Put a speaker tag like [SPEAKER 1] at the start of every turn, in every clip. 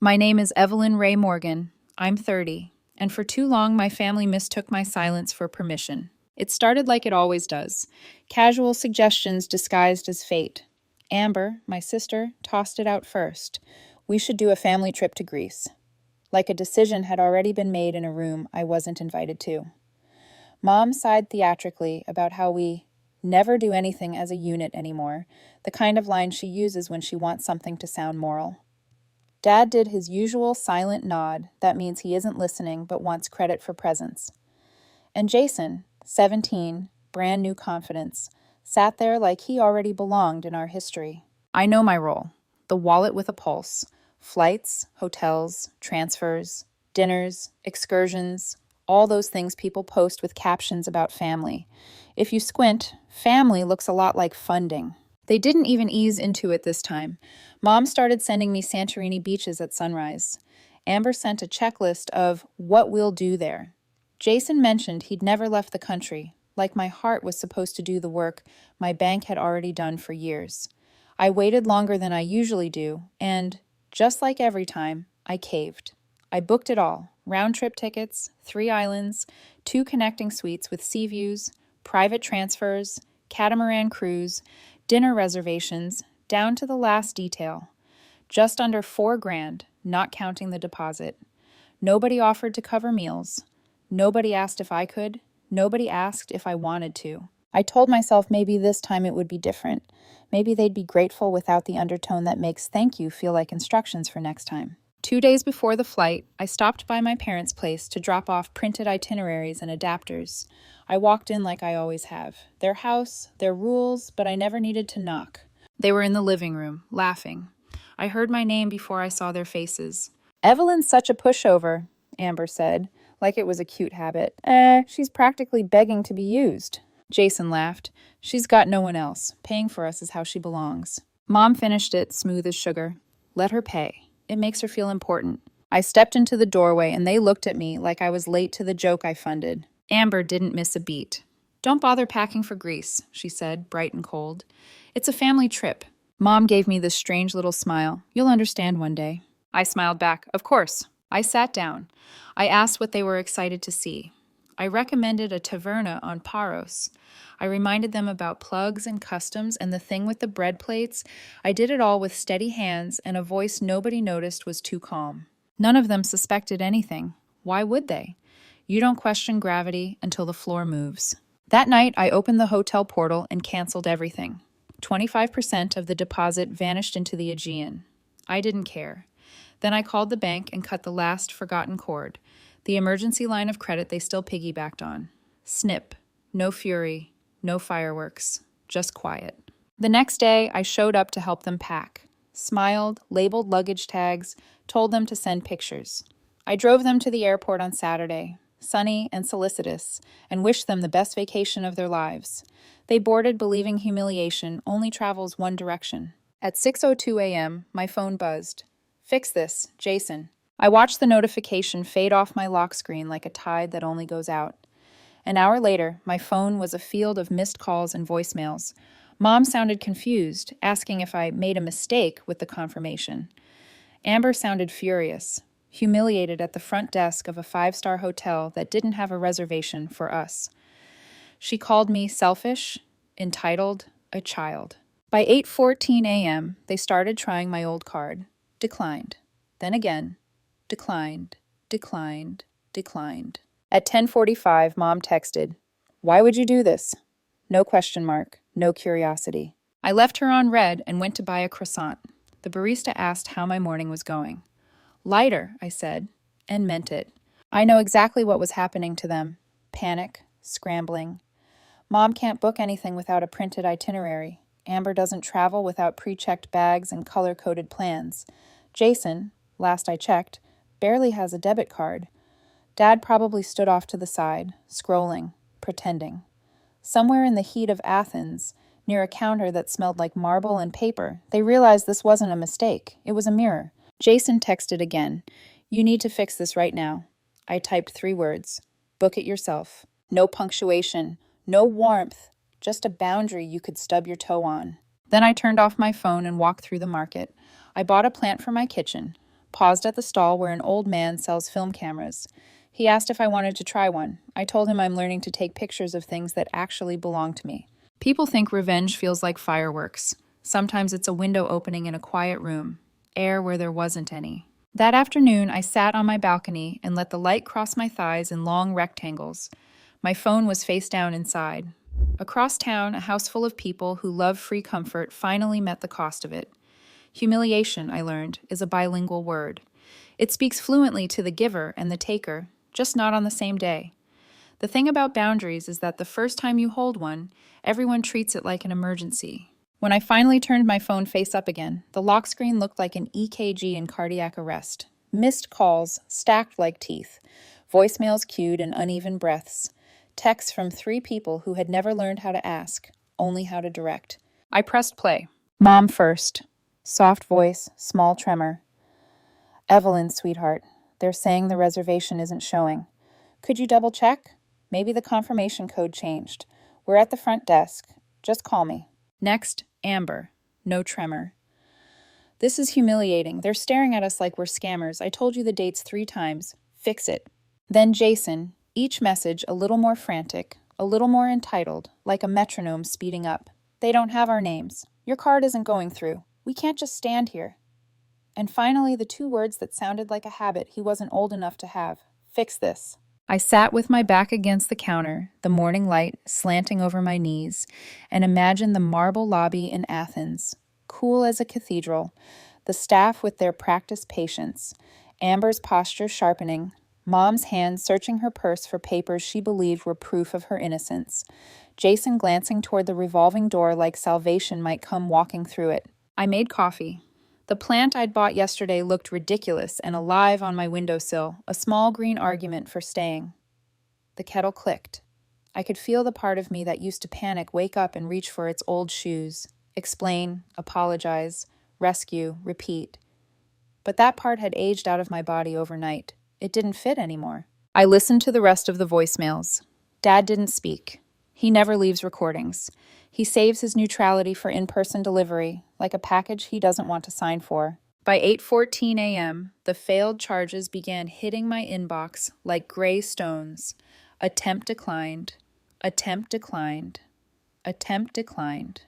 [SPEAKER 1] My name is Evelyn Ray Morgan. I'm 30, and for too long my family mistook my silence for permission. It started like it always does, casual suggestions disguised as fate. Amber, my sister, tossed it out first. We should do a family trip to Greece. Like a decision had already been made in a room I wasn't invited to. Mom sighed theatrically about how we never do anything as a unit anymore, the kind of line she uses when she wants something to sound moral. Dad did his usual silent nod that means he isn't listening but wants credit for presence. And Jason, 17, brand new confidence, sat there like he already belonged in our history. I know my role, the wallet with a pulse. Flights, hotels, transfers, dinners, excursions, all those things people post with captions about family. If you squint, family looks a lot like funding. They didn't even ease into it this time. Mom started sending me Santorini beaches at sunrise. Amber sent a checklist of what we'll do there. Jason mentioned he'd never left the country, like my heart was supposed to do the work my bank had already done for years. I waited longer than I usually do, and, just like every time, I caved. I booked it all: round-trip tickets, 3 islands, 2 connecting suites with sea views, private transfers, catamaran cruise, dinner reservations, down to the last detail. Just under $4,000, not counting the deposit. Nobody offered to cover meals. Nobody asked if I could. Nobody asked if I wanted to. I told myself maybe this time it would be different. Maybe they'd be grateful without the undertone that makes thank you feel like instructions for next time. 2 days before the flight, I stopped by my parents' place to drop off printed itineraries and adapters. I walked in like I always have. Their house, their rules, but I never needed to knock. They were in the living room, laughing. I heard my name before I saw their faces. "Evelyn's such a pushover," Amber said, like it was a cute habit. She's practically begging to be used." Jason laughed. "She's got no one else. Paying for us is how she belongs." Mom finished it, smooth as sugar. "Let her pay. It makes her feel important." I stepped into the doorway and they looked at me like I was late to the joke I funded. Amber didn't miss a beat. "Don't bother packing for Greece," she said, bright and cold. "It's a family trip." Mom gave me this strange little smile. "You'll understand one day." I smiled back. "Of course." I sat down. I asked what they were excited to see. I recommended a taverna on Paros. I reminded them about plugs and customs and the thing with the bread plates. I did it all with steady hands, and a voice nobody noticed was too calm. None of them suspected anything. Why would they? You don't question gravity until the floor moves. That night, I opened the hotel portal and canceled everything. 25% of the deposit vanished into the Aegean. I didn't care. Then I called the bank and cut the last forgotten cord, the emergency line of credit they still piggybacked on. Snip. No fury. No fireworks. Just quiet. The next day, I showed up to help them pack. Smiled, labeled luggage tags, told them to send pictures. I drove them to the airport on Saturday, sunny and solicitous, and wished them the best vacation of their lives. They boarded believing humiliation only travels one direction. At 6:02 a.m., my phone buzzed. "Fix this, Jason." I watched the notification fade off my lock screen like a tide that only goes out. An hour later, my phone was a field of missed calls and voicemails. Mom sounded confused, asking if I made a mistake with the confirmation. Amber sounded furious, humiliated at the front desk of a 5-star hotel that didn't have a reservation for us. She called me selfish, entitled, a child. By 8:14 a.m., they started trying my old card. Declined. Then again. Declined. Declined. Declined. At 10:45, Mom texted, "Why would you do this?" No question mark. No curiosity. I left her on red and went to buy a croissant. The barista asked how my morning was going. "Lighter," I said, and meant it. I know exactly what was happening to them. Panic. Scrambling. Mom can't book anything without a printed itinerary. Amber doesn't travel without pre-checked bags and color-coded plans. Jason, last I checked, barely has a debit card. Dad probably stood off to the side, scrolling, pretending. Somewhere in the heat of Athens, near a counter that smelled like marble and paper, they realized this wasn't a mistake. It was a mirror. Jason texted again. "You need to fix this right now." I typed 3 words. "Book it yourself." No punctuation, no warmth, just a boundary you could stub your toe on. Then I turned off my phone and walked through the market. I bought a plant for my kitchen. paused at the stall where an old man sells film cameras. He asked if I wanted to try one. I told him I'm learning to take pictures of things that actually belong to me. People think revenge feels like fireworks. Sometimes it's a window opening in a quiet room, air where there wasn't any. That afternoon, I sat on my balcony and let the light cross my thighs in long rectangles. My phone was face down inside. Across town, a house full of people who love free comfort finally met the cost of it. Humiliation, I learned, is a bilingual word. It speaks fluently to the giver and the taker, just not on the same day. The thing about boundaries is that the first time you hold one, everyone treats it like an emergency. When I finally turned my phone face up again, the lock screen looked like an EKG in cardiac arrest. Missed calls stacked like teeth, voicemails queued in uneven breaths, texts from 3 people who had never learned how to ask, only how to direct. I pressed play. Mom first. Soft voice, small tremor. Evelyn, sweetheart, they're saying the reservation isn't showing. Could you double check? Maybe the confirmation code changed. We're at the front desk. Just call me. Next, Amber. No tremor. This is humiliating. They're staring at us like we're scammers. I told you the dates 3 times. Fix it. Then Jason, each message a little more frantic, a little more entitled, like a metronome speeding up. They don't have our names. Your card isn't going through. We can't just stand here. And finally, the 2 words that sounded like a habit he wasn't old enough to have. Fix this. I sat with my back against the counter, the morning light slanting over my knees, and imagined the marble lobby in Athens, cool as a cathedral, the staff with their practiced patience, Amber's posture sharpening, Mom's hand searching her purse for papers she believed were proof of her innocence, Jason glancing toward the revolving door like salvation might come walking through it. I made coffee. The plant I'd bought yesterday looked ridiculous and alive on my windowsill, a small green argument for staying. The kettle clicked. I could feel the part of me that used to panic wake up and reach for its old shoes, explain, apologize, rescue, repeat. But that part had aged out of my body overnight. It didn't fit anymore. I listened to the rest of the voicemails. Dad didn't speak. He never leaves recordings. He saves his neutrality for in-person delivery, like a package he doesn't want to sign for. By 8:14 a.m., the failed charges began hitting my inbox like gray stones. Attempt declined. Attempt declined. Attempt declined.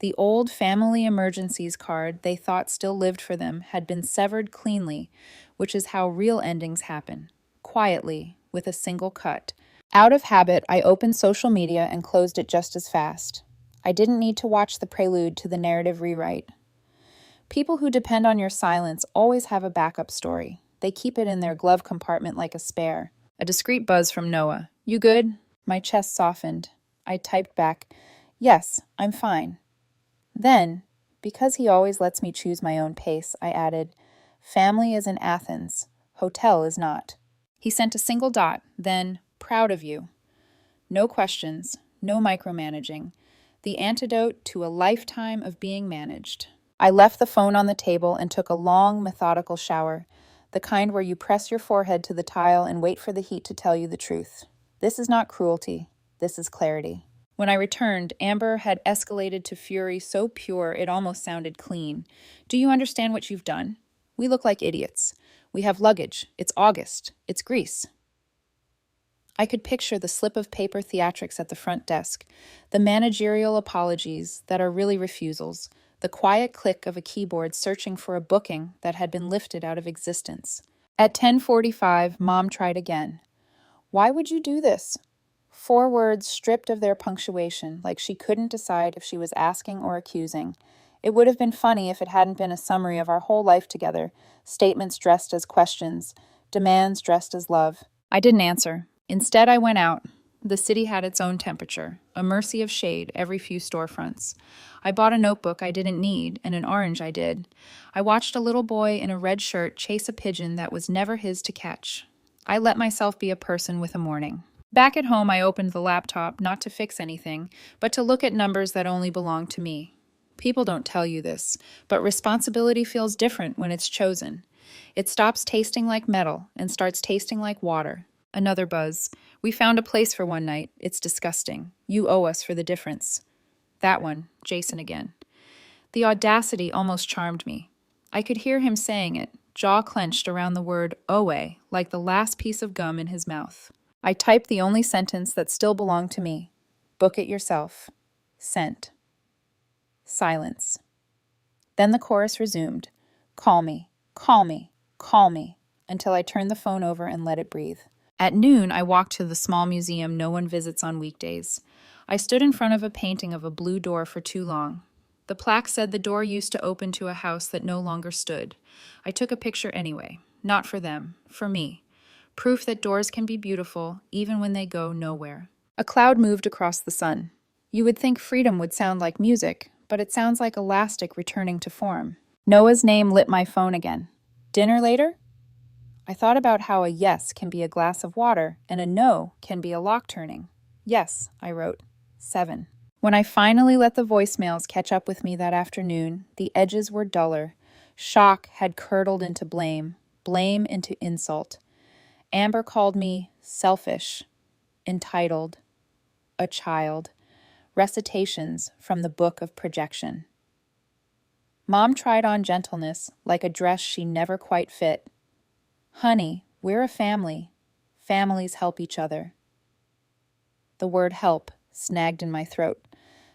[SPEAKER 1] The old family emergencies card they thought still lived for them had been severed cleanly, which is how real endings happen. Quietly, with a single cut. Out of habit, I opened social media and closed it just as fast. I didn't need to watch the prelude to the narrative rewrite. People who depend on your silence always have a backup story. They keep it in their glove compartment like a spare. A discreet buzz from Noah. You good? My chest softened. I typed back, yes, I'm fine. Then, because he always lets me choose my own pace, I added, family is in Athens. Hotel is not. He sent a single dot, then, proud of you. No questions, no micromanaging. The antidote to a lifetime of being managed. I left the phone on the table and took a long, methodical shower, the kind where you press your forehead to the tile and wait for the heat to tell you the truth. This is not cruelty. This is clarity. When I returned, Amber had escalated to fury so pure it almost sounded clean. Do you understand what you've done? We look like idiots. We have luggage. It's August. It's Greece. I could picture the slip of paper theatrics at the front desk, the managerial apologies that are really refusals, the quiet click of a keyboard searching for a booking that had been lifted out of existence. At 10:45, Mom tried again. Why would you do this? 4 words stripped of their punctuation, like she couldn't decide if she was asking or accusing. It would have been funny if it hadn't been a summary of our whole life together, statements dressed as questions, demands dressed as love. I didn't answer. Instead, I went out. The city had its own temperature, a mercy of shade every few storefronts. I bought a notebook I didn't need, and an orange I did. I watched a little boy in a red shirt chase a pigeon that was never his to catch. I let myself be a person with a morning. Back at home, I opened the laptop not to fix anything, but to look at numbers that only belong to me. People don't tell you this, but responsibility feels different when it's chosen. It stops tasting like metal and starts tasting like water. Another buzz. We found a place for one night. It's disgusting. You owe us for the difference. That one, Jason again. The audacity almost charmed me. I could hear him saying it, jaw clenched around the word "owe," like the last piece of gum in his mouth. I typed the only sentence that still belonged to me. Book it yourself. Sent. Silence. Then the chorus resumed. Call me, call me, call me, until I turned the phone over and let it breathe. At noon, I walked to the small museum no one visits on weekdays. I stood in front of a painting of a blue door for too long. The plaque said the door used to open to a house that no longer stood. I took a picture anyway. Not for them, for me. Proof that doors can be beautiful, even when they go nowhere. A cloud moved across the sun. You would think freedom would sound like music, but it sounds like elastic returning to form. Noah's name lit my phone again. Dinner later? I thought about how a yes can be a glass of water and a no can be a lock turning. Yes, I wrote. 7. When I finally let the voicemails catch up with me that afternoon, the edges were duller. Shock had curdled into blame, blame into insult. Amber called me selfish, entitled, a child, recitations from the book of projection. Mom tried on gentleness like a dress she never quite fit. Honey, we're a family. Families help each other. The word help snagged in my throat.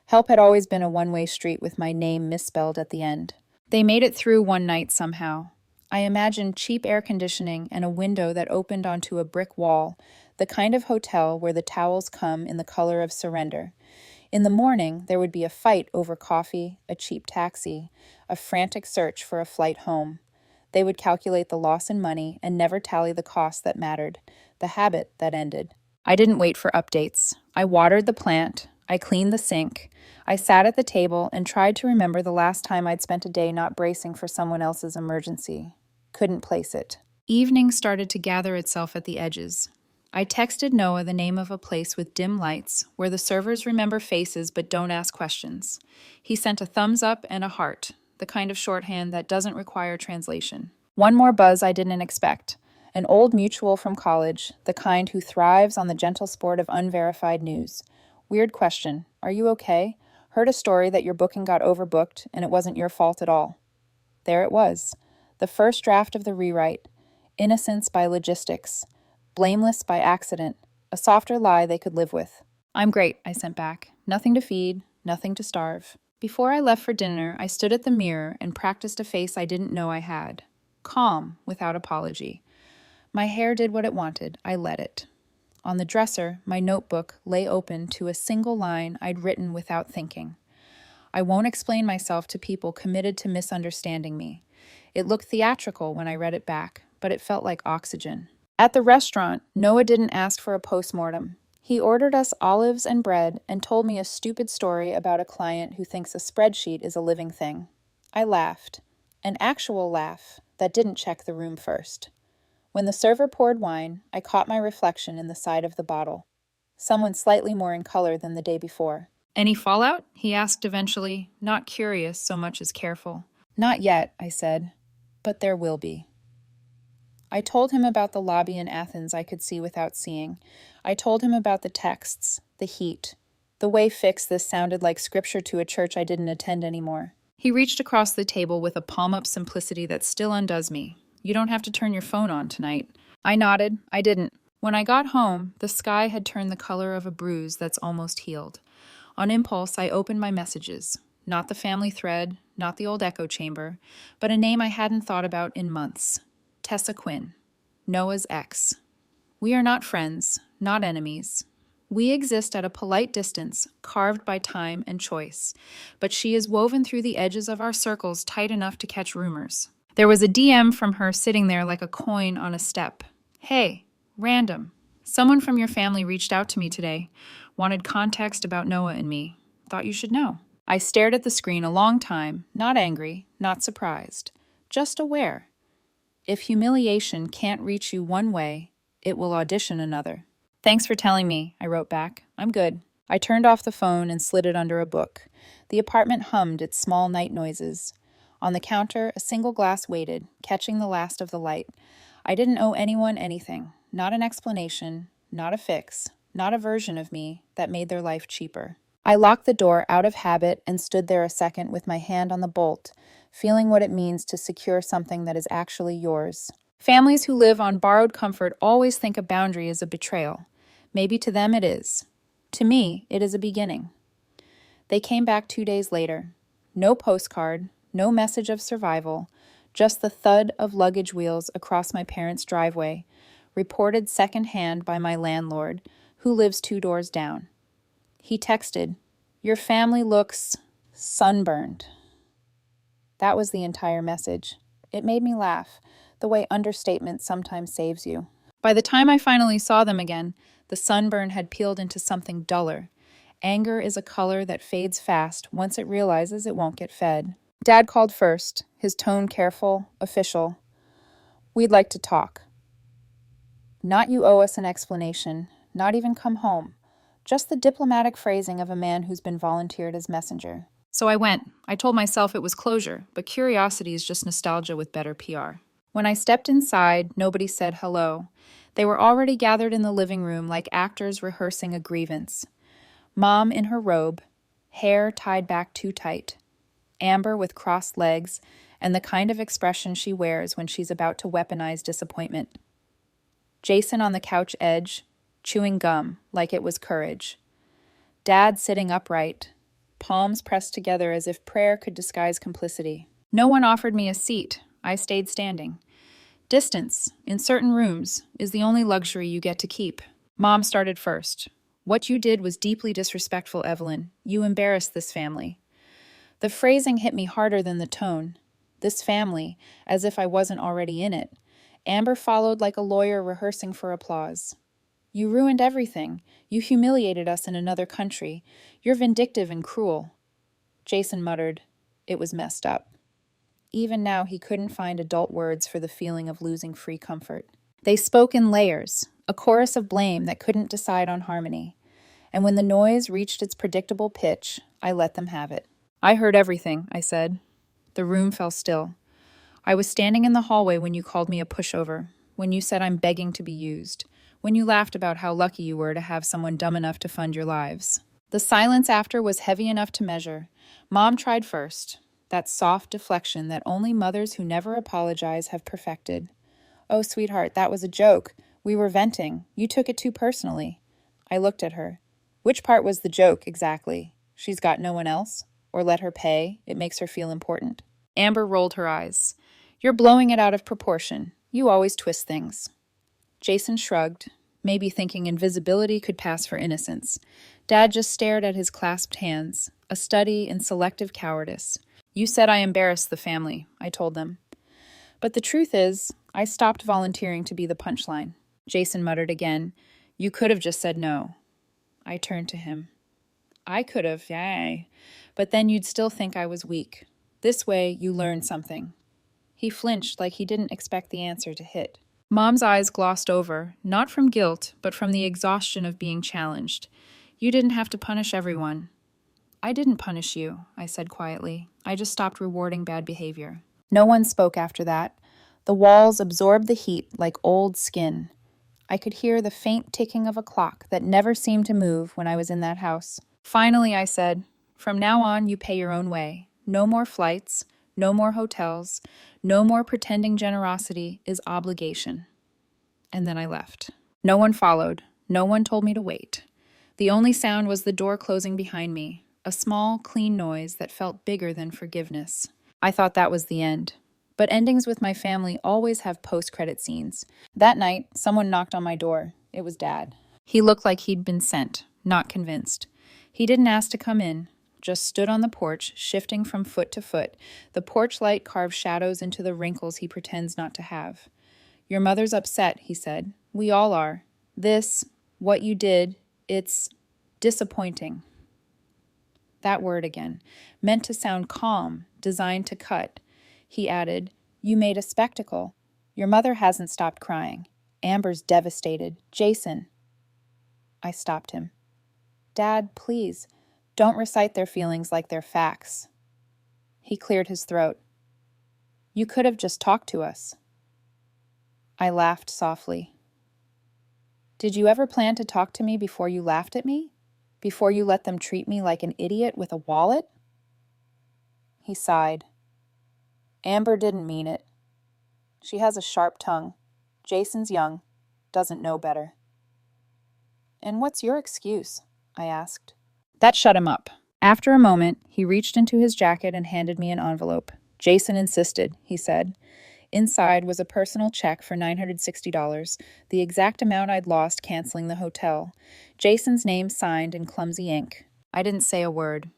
[SPEAKER 1] Help had always been a one-way street with my name misspelled at the end. They made it through one night somehow. I imagined cheap air conditioning and a window that opened onto a brick wall, the kind of hotel where the towels come in the color of surrender. In the morning, there would be a fight over coffee, a cheap taxi, a frantic search for a flight home. They would calculate the loss in money and never tally the cost that mattered, the habit that ended. I didn't wait for updates. I watered the plant. I cleaned the sink. I sat at the table and tried to remember the last time I'd spent a day not bracing for someone else's emergency. Couldn't place it. Evening started to gather itself at the edges. I texted Noah the name of a place with dim lights, where the servers remember faces but don't ask questions. He sent a thumbs up and a heart, the kind of shorthand that doesn't require translation. One more buzz I didn't expect. An old mutual from college, the kind who thrives on the gentle sport of unverified news. Weird question. Are you okay? Heard a story that your booking got overbooked and it wasn't your fault at all. There it was. The first draft of the rewrite. Innocence by logistics. Blameless by accident. A softer lie they could live with. I'm great, I sent back. Nothing to feed, nothing to starve. Before I left for dinner, I stood at the mirror and practiced a face I didn't know I had. Calm, without apology. My hair did what it wanted. I let it. On the dresser, my notebook lay open to a single line I'd written without thinking. I won't explain myself to people committed to misunderstanding me. It looked theatrical when I read it back, but it felt like oxygen. At the restaurant, Noah didn't ask for a postmortem. He ordered us olives and bread and told me a stupid story about a client who thinks a spreadsheet is a living thing. I laughed. An actual laugh that didn't check the room first. When the server poured wine, I caught my reflection in the side of the bottle. Someone slightly more in color than the day before. Any fallout? He asked eventually, not curious so much as careful. Not yet, I said, but there will be. I told him about the lobby in Athens I could see without seeing. I told him about the texts, the heat. The way fixed this sounded like scripture to a church I didn't attend anymore. He reached across the table with a palm-up simplicity that still undoes me. You don't have to turn your phone on tonight. I nodded. I didn't. When I got home, the sky had turned the color of a bruise that's almost healed. On impulse, I opened my messages. Not the family thread, not the old echo chamber, but a name I hadn't thought about in months. Tessa Quinn, Noah's ex. We are not friends, not enemies. We exist at a polite distance, carved by time and choice, but she is woven through the edges of our circles tight enough to catch rumors. There was a DM from her sitting there like a coin on a step. Hey, random. Someone from your family reached out to me today, wanted context about Noah and me. Thought you should know. I stared at the screen a long time, not angry, not surprised, just aware. If humiliation can't reach you one way, it will audition another. Thanks for telling me, I wrote back. I'm good. I turned off the phone and slid it under a book. The apartment hummed its small night noises. On the counter, a single glass waited, catching the last of the light. I didn't owe anyone anything. Not an explanation, not a fix, not a version of me that made their life cheaper. I locked the door out of habit and stood there a second with my hand on the bolt, feeling what it means to secure something that is actually yours. Families who live on borrowed comfort always think a boundary is a betrayal. Maybe to them it is. To me, it is a beginning. They came back 2 days later. No postcard, no message of survival, just the thud of luggage wheels across my parents' driveway, reported secondhand by my landlord, who lives 2 doors down. He texted, "Your family looks sunburned." That was the entire message. It made me laugh, the way understatement sometimes saves you. By the time I finally saw them again, the sunburn had peeled into something duller. Anger is a color that fades fast once it realizes it won't get fed. Dad called first, his tone careful, official. "We'd like to talk." Not "you owe us an explanation," not even "come home," just the diplomatic phrasing of a man who's been volunteered as messenger. So I went. I told myself it was closure, but curiosity is just nostalgia with better PR. When I stepped inside, nobody said hello. They were already gathered in the living room like actors rehearsing a grievance. Mom in her robe, hair tied back too tight. Amber with crossed legs, and the kind of expression she wears when she's about to weaponize disappointment. Jason on the couch edge, chewing gum like it was courage. Dad sitting upright, palms pressed together as if prayer could disguise complicity. No one offered me a seat. I stayed standing. Distance, in certain rooms, is the only luxury you get to keep. Mom started first. "What you did was deeply disrespectful, Evelyn. You embarrassed this family." The phrasing hit me harder than the tone. This family, as if I wasn't already in it. Amber followed like a lawyer rehearsing for applause. "You ruined everything. You humiliated us in another country. You're vindictive and cruel." Jason muttered, "It was messed up." Even now, he couldn't find adult words for the feeling of losing free comfort. They spoke in layers, a chorus of blame that couldn't decide on harmony. And when the noise reached its predictable pitch, I let them have it. "I heard everything," I said. The room fell still. "I was standing in the hallway when you called me a pushover, when you said I'm begging to be used, when you laughed about how lucky you were to have someone dumb enough to fund your lives." The silence after was heavy enough to measure. Mom tried first, that soft deflection that only mothers who never apologize have perfected. "Oh, sweetheart, that was a joke. We were venting. You took it too personally." I looked at her. Which part was the joke, exactly? She's got no one else? Or let her pay, it makes her feel important. Amber rolled her eyes. "You're blowing it out of proportion. You always twist things." Jason shrugged, maybe thinking invisibility could pass for innocence. Dad just stared at his clasped hands, a study in selective cowardice. "You said I embarrassed the family," I told them. "But the truth is, I stopped volunteering to be the punchline." Jason muttered again, "You could have just said no." I turned to him. "I could have, yay. But then you'd still think I was weak. This way, you learn something." He flinched like he didn't expect the answer to hit. Mom's eyes glossed over, not from guilt, but from the exhaustion of being challenged. "You didn't have to punish everyone." "I didn't punish you," I said quietly. "I just stopped rewarding bad behavior." No one spoke after that. The walls absorbed the heat like old skin. I could hear the faint ticking of a clock that never seemed to move when I was in that house. Finally, I said, "From now on, you pay your own way. No more flights, no more hotels, no more pretending generosity is obligation." And then I left. No one followed. No one told me to wait. The only sound was the door closing behind me, a small, clean noise that felt bigger than forgiveness. I thought that was the end. But endings with my family always have post-credit scenes. That night, someone knocked on my door. It was Dad. He looked like he'd been sent, not convinced. He didn't ask to come in, just stood on the porch, shifting from foot to foot. The porch light carved shadows into the wrinkles he pretends not to have. "Your mother's upset," he said. "We all are. What you did, it's disappointing." That word again, meant to sound calm, designed to cut. He added, "You made a spectacle. Your mother hasn't stopped crying. Amber's devastated. Jason." I stopped him. "Dad, please, don't recite their feelings like they're facts." He cleared his throat. "You could have just talked to us." I laughed softly. "Did you ever plan to talk to me before you laughed at me? Before you let them treat me like an idiot with a wallet?" He sighed. Amber didn't mean it. She has a sharp tongue. Jason's young, doesn't know better. And what's your excuse? I asked. That shut him up. After a moment, he reached into his jacket and handed me an envelope. Jason insisted, he said. Inside was a personal check for $960, the exact amount I'd lost canceling the hotel. Jason's name signed in clumsy ink. I didn't say a word.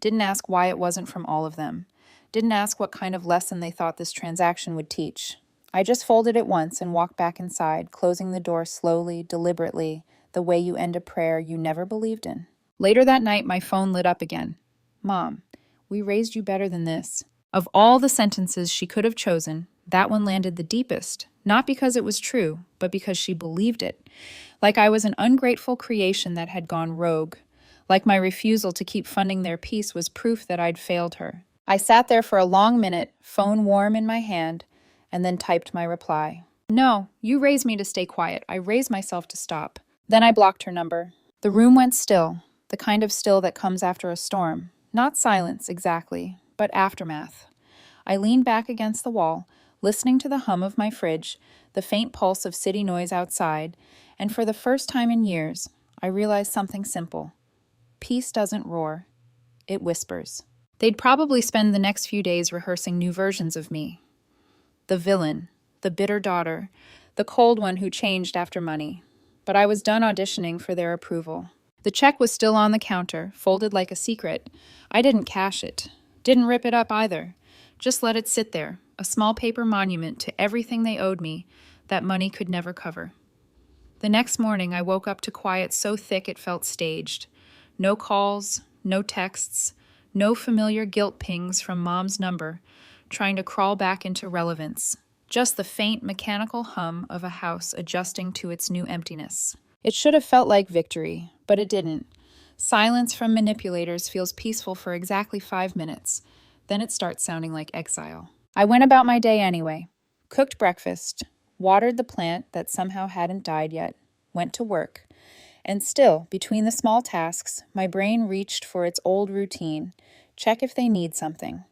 [SPEAKER 1] Didn't ask why it wasn't from all of them. Didn't ask what kind of lesson they thought this transaction would teach. I just folded it once and walked back inside, closing the door slowly, deliberately, the way you end a prayer you never believed in. Later that night, my phone lit up again. Mom, we raised you better than this. Of all the sentences she could have chosen, that one landed the deepest, not because it was true, but because she believed it. Like I was an ungrateful creation that had gone rogue. Like my refusal to keep funding their peace was proof that I'd failed her. I sat there for a long minute, phone warm in my hand, and then typed my reply. No, you raised me to stay quiet. I raised myself to stop. Then I blocked her number. The room went still, the kind of still that comes after a storm. Not silence, exactly, but aftermath. I leaned back against the wall, listening to the hum of my fridge, the faint pulse of city noise outside, and for the first time in years, I realized something simple. Peace doesn't roar. It whispers. They'd probably spend the next few days rehearsing new versions of me. The villain, the bitter daughter, the cold one who changed after money. But I was done auditioning for their approval. The check was still on the counter, folded like a secret. I didn't cash it. Didn't rip it up either. Just let it sit there, a small paper monument to everything they owed me that money could never cover. The next morning, I woke up to quiet so thick it felt staged. No calls, no texts, no familiar guilt pings from Mom's number, trying to crawl back into relevance. Just the faint mechanical hum of a house adjusting to its new emptiness. It should have felt like victory, but it didn't. Silence from manipulators feels peaceful for exactly 5 minutes. Then it starts sounding like exile. I went about my day anyway. Cooked breakfast, watered the plant that somehow hadn't died yet, went to work. And still, between the small tasks, my brain reached for its old routine. Check if they need something.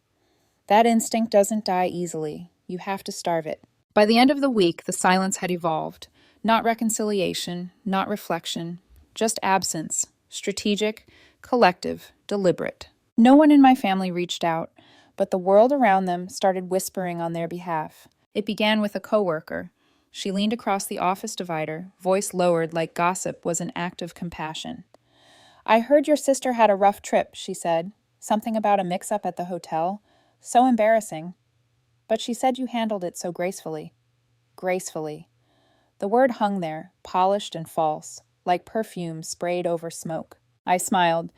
[SPEAKER 1] That instinct doesn't die easily. You have to starve it. By the end of the week, the silence had evolved. Not reconciliation, not reflection, just absence. Strategic, collective, deliberate. No one in my family reached out, but the world around them started whispering on their behalf. It began with a coworker. She leaned across the office divider, voice lowered like gossip was an act of compassion. I heard your sister had a rough trip, she said. Something about a mix-up at the hotel. So embarrassing. But she said you handled it so gracefully. Gracefully. The word hung there, polished and false, like perfume sprayed over smoke. I smiled.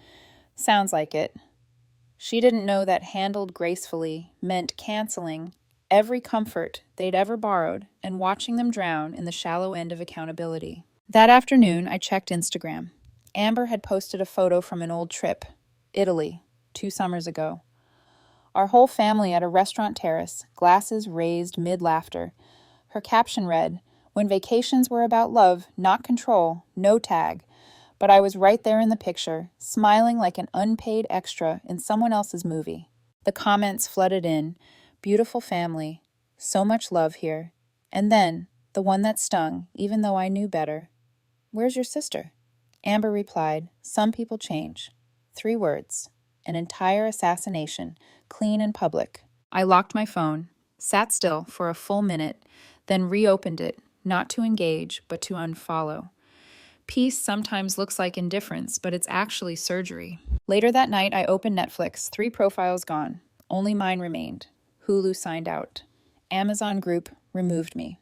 [SPEAKER 1] Sounds like it. She didn't know that handled gracefully meant canceling every comfort they'd ever borrowed and watching them drown in the shallow end of accountability. That afternoon, I checked Instagram. Amber had posted a photo from an old trip, Italy, 2 summers ago. Our whole family at a restaurant terrace, glasses raised mid-laughter. Her caption read, "When vacations were about love, not control, no tag." But I was right there in the picture, smiling like an unpaid extra in someone else's movie. The comments flooded in. Beautiful family. So much love here. And then, the one that stung, even though I knew better. Where's your sister? Amber replied, some people change. 3 words. An entire assassination, clean and public. I locked my phone, sat still for a full minute, then reopened it, not to engage, but to unfollow. Peace sometimes looks like indifference, but it's actually surgery. Later that night, I opened Netflix, 3 profiles gone. Only mine remained. Hulu signed out. Amazon Group removed me.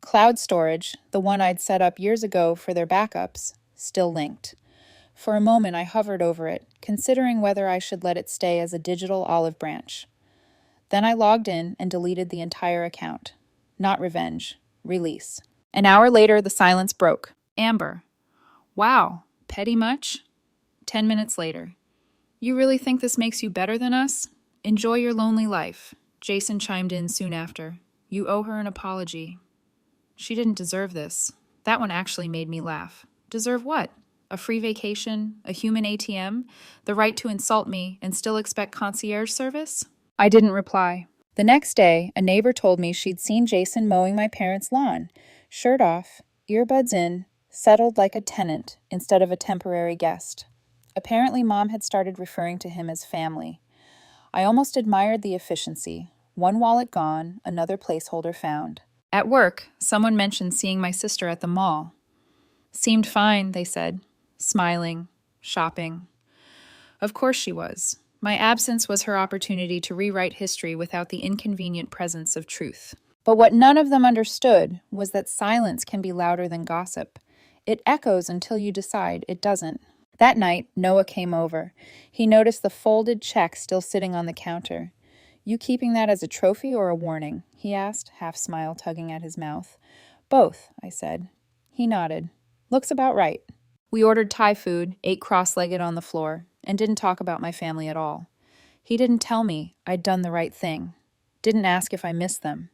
[SPEAKER 1] Cloud storage, the one I'd set up years ago for their backups, still linked. For a moment, I hovered over it, considering whether I should let it stay as a digital olive branch. Then I logged in and deleted the entire account. Not revenge. Release. An hour later, the silence broke. Amber. Wow, petty much? 10 minutes later. You really think this makes you better than us? Enjoy your lonely life. Jason chimed in soon after. You owe her an apology. She didn't deserve this. That one actually made me laugh. Deserve what? A free vacation? A human ATM? The right to insult me and still expect concierge service? I didn't reply. The next day, a neighbor told me she'd seen Jason mowing my parents' lawn, shirt off, earbuds in, settled like a tenant instead of a temporary guest. Apparently, Mom had started referring to him as family. I almost admired the efficiency. One wallet gone, another placeholder found. At work, someone mentioned seeing my sister at the mall. Seemed fine, they said, smiling, shopping. Of course she was. My absence was her opportunity to rewrite history without the inconvenient presence of truth. But what none of them understood was that silence can be louder than gossip. It echoes until you decide it doesn't. That night, Noah came over. He noticed the folded check still sitting on the counter. "You keeping that as a trophy or a warning?" he asked, half-smile tugging at his mouth. "Both," I said. He nodded. "Looks about right." We ordered Thai food, ate cross-legged on the floor, and didn't talk about my family at all. He didn't tell me I'd done the right thing. Didn't ask if I missed them.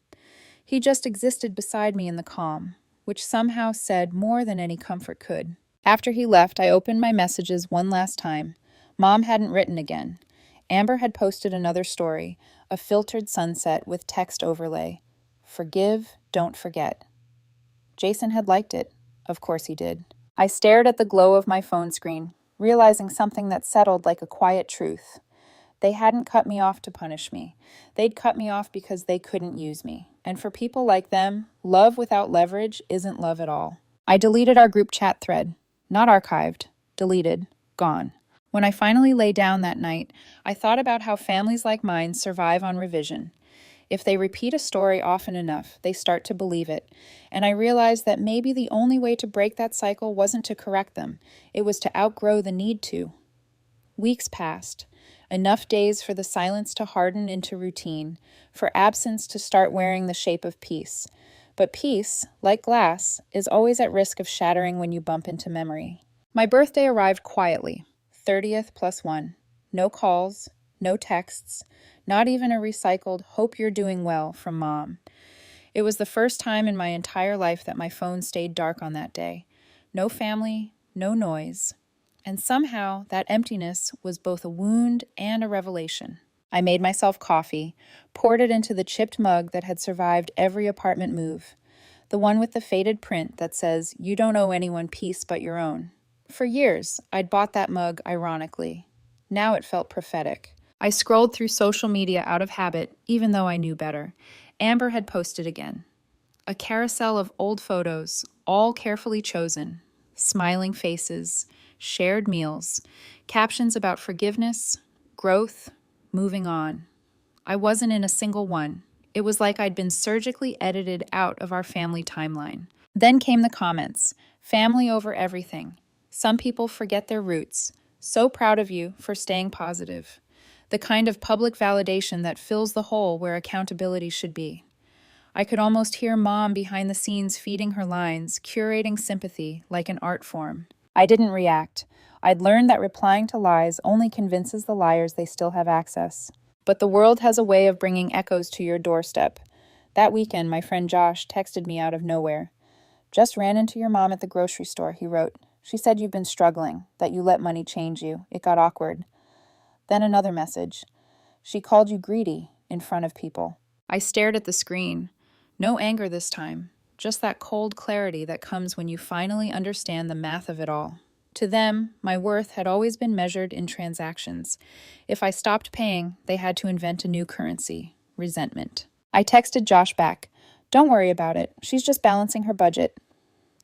[SPEAKER 1] He just existed beside me in the calm, which somehow said more than any comfort could. After he left, I opened my messages one last time. Mom hadn't written again. Amber had posted another story, a filtered sunset with text overlay. "Forgive, don't forget." Jason had liked it. Of course he did. I stared at the glow of my phone screen, realizing something that settled like a quiet truth. They hadn't cut me off to punish me. They'd cut me off because they couldn't use me. And for people like them, love without leverage isn't love at all. I deleted our group chat thread. Not archived. Deleted. Gone. When I finally lay down that night, I thought about how families like mine survive on revision. If they repeat a story often enough, they start to believe it. And I realized that maybe the only way to break that cycle wasn't to correct them. It was to outgrow the need to. Weeks passed. Enough days for the silence to harden into routine, for absence to start wearing the shape of peace. But peace, like glass, is always at risk of shattering when you bump into memory. My birthday arrived quietly, 30th plus 1. No calls, no texts, not even a recycled "hope you're doing well" from Mom. It was the first time in my entire life that my phone stayed dark on that day. No family, no noise. And somehow, that emptiness was both a wound and a revelation. I made myself coffee, poured it into the chipped mug that had survived every apartment move. The one with the faded print that says, "You don't owe anyone peace but your own." For years, I'd bought that mug ironically. Now it felt prophetic. I scrolled through social media out of habit, even though I knew better. Amber had posted again. A carousel of old photos, all carefully chosen. Smiling faces, shared meals, captions about forgiveness, growth, moving on. I wasn't in a single one. It was like I'd been surgically edited out of our family timeline. Then came the comments. Family over everything. Some people forget their roots. So proud of you for staying positive. The kind of public validation that fills the hole where accountability should be. I could almost hear Mom behind the scenes feeding her lines, curating sympathy like an art form. I didn't react. I'd learned that replying to lies only convinces the liars they still have access. But the world has a way of bringing echoes to your doorstep. That weekend, my friend Josh texted me out of nowhere. "Just ran into your mom at the grocery store," he wrote. "She said you've been struggling, that you let money change you. It got awkward." Then another message. "She called you greedy in front of people." I stared at the screen. No anger this time, just that cold clarity that comes when you finally understand the math of it all. To them, my worth had always been measured in transactions. If I stopped paying, they had to invent a new currency, resentment. I texted Josh back. "Don't worry about it. She's just balancing her budget."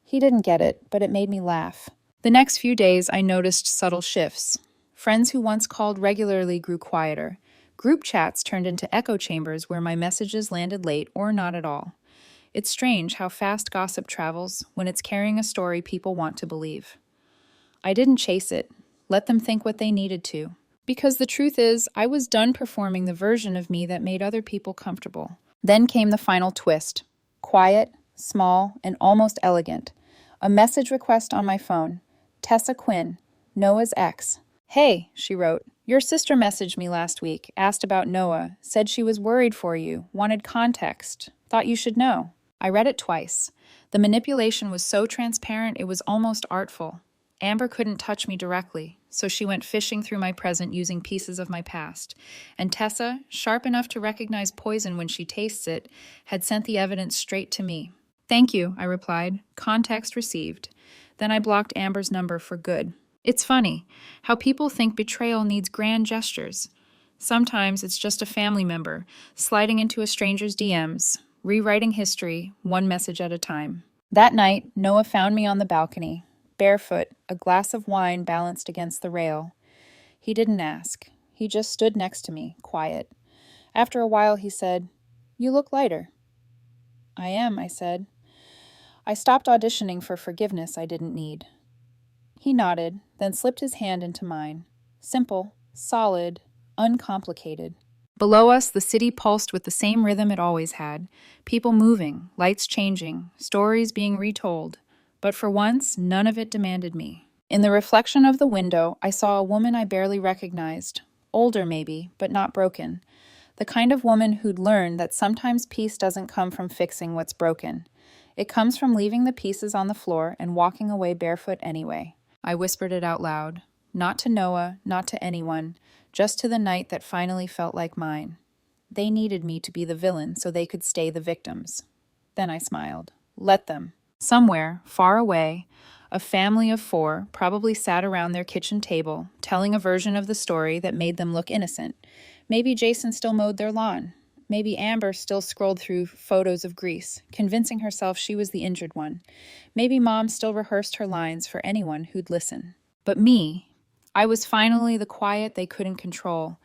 [SPEAKER 1] He didn't get it, but it made me laugh. The next few days, I noticed subtle shifts. Friends who once called regularly grew quieter. Group chats turned into echo chambers where my messages landed late or not at all. It's strange how fast gossip travels when it's carrying a story people want to believe. I didn't chase it, let them think what they needed to. Because the truth is, I was done performing the version of me that made other people comfortable. Then came the final twist. Quiet, small, and almost elegant. A message request on my phone. Tessa Quinn, Noah's ex. "Hey," she wrote. "Your sister messaged me last week, asked about Noah, said she was worried for you, wanted context, thought you should know." I read it twice. The manipulation was so transparent it was almost artful. Amber couldn't touch me directly, so she went fishing through my present using pieces of my past. And Tessa, sharp enough to recognize poison when she tastes it, had sent the evidence straight to me. Thank you, I replied. Context received. Then I blocked Amber's number for good. It's funny how people think betrayal needs grand gestures. Sometimes it's just a family member sliding into a stranger's DMs, rewriting history, one message at a time. That night, Noah found me on the balcony, barefoot, a glass of wine balanced against the rail. He didn't ask. He just stood next to me, quiet. After a while, he said, "You look lighter." "I am," I said. I stopped auditioning for forgiveness I didn't need. He nodded, then slipped his hand into mine. Simple, solid, uncomplicated. Below us, the city pulsed with the same rhythm it always had. People moving, lights changing, stories being retold. But for once, none of it demanded me. In the reflection of the window, I saw a woman I barely recognized. Older, maybe, but not broken. The kind of woman who'd learned that sometimes peace doesn't come from fixing what's broken. It comes from leaving the pieces on the floor and walking away barefoot anyway. I whispered it out loud. Not to Noah, not to anyone, just to the night that finally felt like mine. They needed me to be the villain so they could stay the victims. Then I smiled. Let them. Somewhere, far away, a family of 4 probably sat around their kitchen table, telling a version of the story that made them look innocent. Maybe Jason still mowed their lawn. Maybe Amber still scrolled through photos of Greece, convincing herself she was the injured one. Maybe Mom still rehearsed her lines for anyone who'd listen. But me, I was finally the quiet they couldn't control.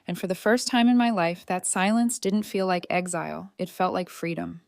[SPEAKER 1] And for the first time in my life, that silence didn't feel like exile. It felt like freedom.